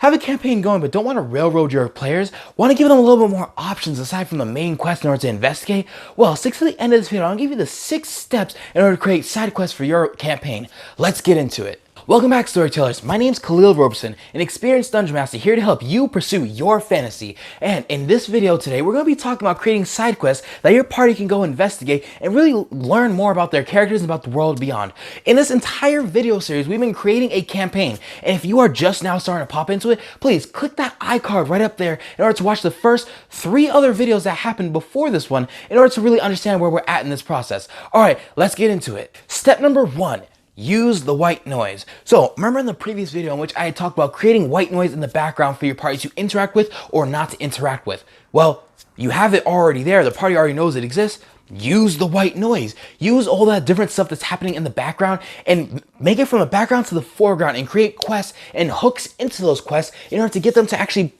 Have a campaign going but don't want to railroad your players? Want to give them a little bit more options aside from the main quest in order to investigate? Well, stick to the end of this video. I'll give you the 6 steps in order to create side quests for your campaign. Let's get into it. Welcome back, storytellers. My name's Khalil Robeson, an experienced dungeon master here to help you pursue your fantasy. And in this video today, we're going to be talking about creating side quests that your party can go investigate and really learn more about their characters and about the world beyond. In this entire video series, we've been creating a campaign. And if you are just now starting to pop into it, please click that iCard right up there in order to watch the first 3 other videos that happened before this one in order to really understand where we're at in this process. All right, let's get into it. Step number 1. Use the white noise. So remember in the previous video in which I had talked about creating white noise in the background for your party to interact with or not to interact with. Well, you have it already there. The party already knows it exists. Use the white noise. Use all that different stuff that's happening in the background and make it from the background to the foreground and create quests and hooks into those quests in order to get them to actually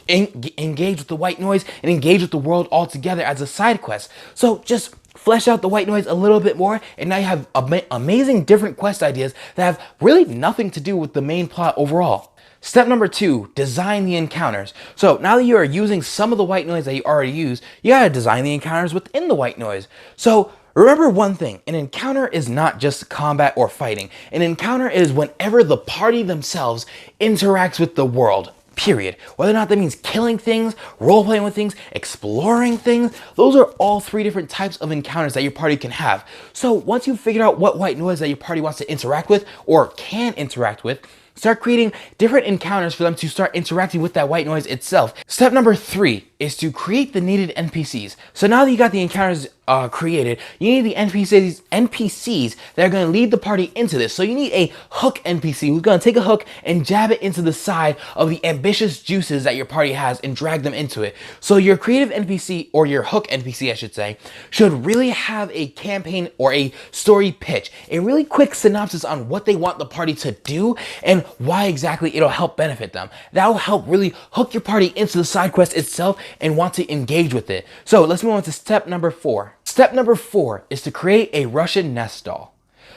engage with the white noise and engage with the world altogether as a side quest. So just flesh out the white noise a little bit more, and now you have amazing different quest ideas that have really nothing to do with the main plot overall. Step number 2, design the encounters. So now that you are using some of the white noise that you already use, you gotta design the encounters within the white noise. So remember one thing, an encounter is not just combat or fighting. An encounter is whenever the party themselves interacts with the world. Period. Whether or not that means killing things, role-playing with things, exploring things, those are all 3 different types of encounters that your party can have. So once you've figured out what white noise that your party wants to interact with or can interact with, start creating different encounters for them to start interacting with that white noise itself. Step number 3 is to create the needed NPCs. So now that you got the encounters created, you need the NPCs that are going to lead the party into this. So you need a hook NPC who's going to take a hook and jab it into the side of the ambitious juices that your party has and drag them into it. So your creative NPC, or your hook NPC I should say, should really have a campaign or a story pitch, a really quick synopsis on what they want the party to do and why exactly it'll help benefit them. That will help really hook your party into the side quest itself and want to engage with it. So let's move on to step number 4. Step number 4 is to create a Russian nest doll.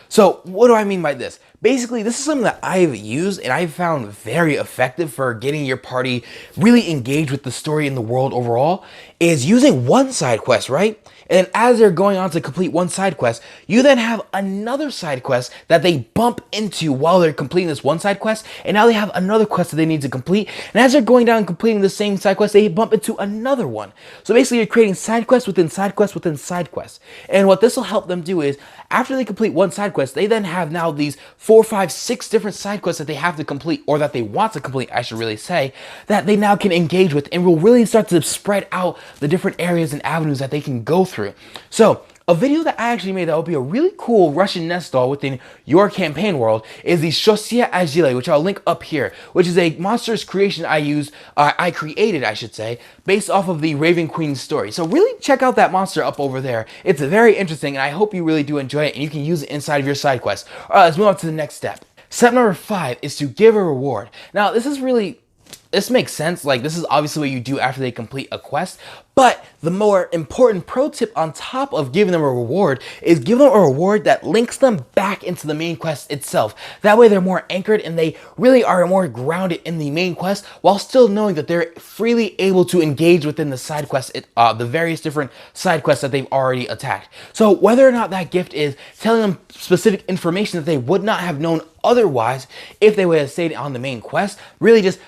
So what do I mean by this? Basically, this is something that I've used and I've found very effective for getting your party really engaged with the story and the world overall, is using one side quest, right? And then as they're going on to complete one side quest, you then have another side quest that they bump into while they're completing this one side quest. And now they have another quest that they need to complete. And as they're going down and completing the same side quest, they bump into another one. So basically you're creating side quests within side quests within side quests. And what this will help them do is after they complete one side quest, they then have now these 4, 5, 6 different side quests that they have to complete, or that they want to complete, I should really say, that they now can engage with and will really start to spread out the different areas and avenues that they can go through. So a video that I actually made that would be a really cool Russian nest doll within your campaign world is the Shosya Agile, which I'll link up here, which is a monstrous creation I created, I should say, based off of the Raven Queen story. So really check out that monster up over there. It's very interesting, and I hope you really do enjoy it, and you can use it inside of your side quest. All right, let's move on to the next step. Step number 5 is to give a reward. Now, this makes sense. Like, this is obviously what you do after they complete a quest. But the more important pro tip on top of giving them a reward is give them a reward that links them back into the main quest itself. That way they're more anchored and they really are more grounded in the main quest while still knowing that they're freely able to engage within the side quest, the various different side quests that they've already attacked. So whether or not that gift is telling them specific information that they would not have known otherwise if they would have stayed on the main quest, really just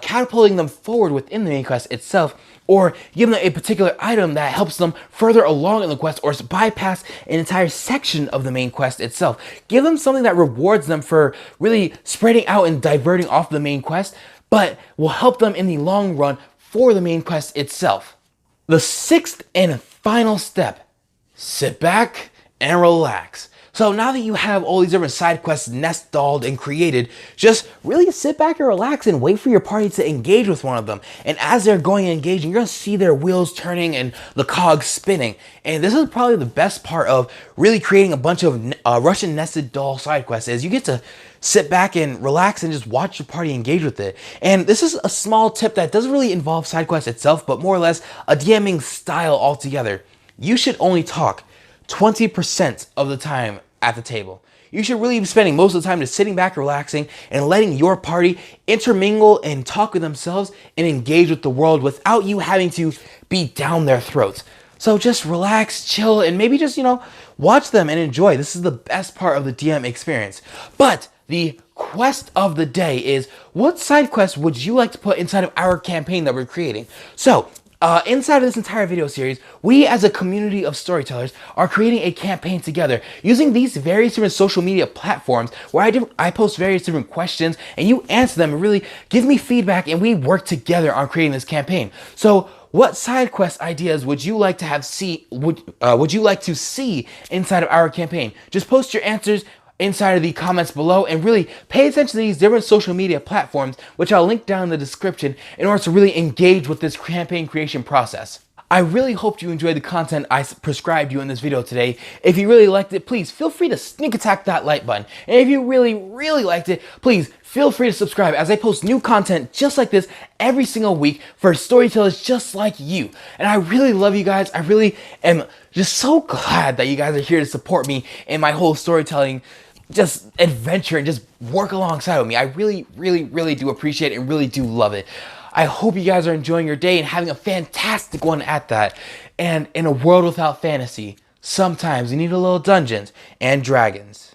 catapulting them forward within the main quest itself, or giving them a particular item that helps them further along in the quest or bypass an entire section of the main quest itself. Give them something that rewards them for really spreading out and diverting off the main quest, but will help them in the long run for the main quest itself. The 6th and final step, sit back and relax. So now that you have all these different side quests nest dolled and created, just really sit back and relax and wait for your party to engage with one of them. And as they're going and engaging, you're going to see their wheels turning and the cogs spinning. And this is probably the best part of really creating a bunch of Russian nested doll side quests, is you get to sit back and relax and just watch your party engage with it. And this is a small tip that doesn't really involve side quests itself, but more or less a DMing style altogether. You should only talk 20% of the time at the table. you should really be spending most of the time just sitting back, relaxing, and letting your party intermingle and talk with themselves and engage with the world without you having to be down their throats. So just relax, chill, and maybe just, watch them and enjoy. This is the best part of the DM experience. But the quest of the day is, what side quest would you like to put inside of our campaign that we're creating? So, inside of this entire video series, we as a community of storytellers are creating a campaign together using these various different social media platforms where I post various different questions and you answer them and really give me feedback, and we work together on creating this campaign. So what side quest ideas would you like to would you like to see inside of our campaign? Just post your answers inside of the comments below, and really pay attention to these different social media platforms, which I'll link down in the description, in order to really engage with this campaign creation process. I really hope you enjoyed the content I prescribed you in this video today. If you really liked it, please feel free to sneak attack that like button. And if you really, really liked it, please feel free to subscribe, as I post new content just like this every single week for storytellers just like you. And I really love you guys. I really am just so glad that you guys are here to support me in my whole storytelling just adventure and just work alongside with me. I really, really, really do appreciate it and really do love it. I hope you guys are enjoying your day and having a fantastic one at that. And in a world without fantasy, sometimes you need a little Dungeons and Dragons.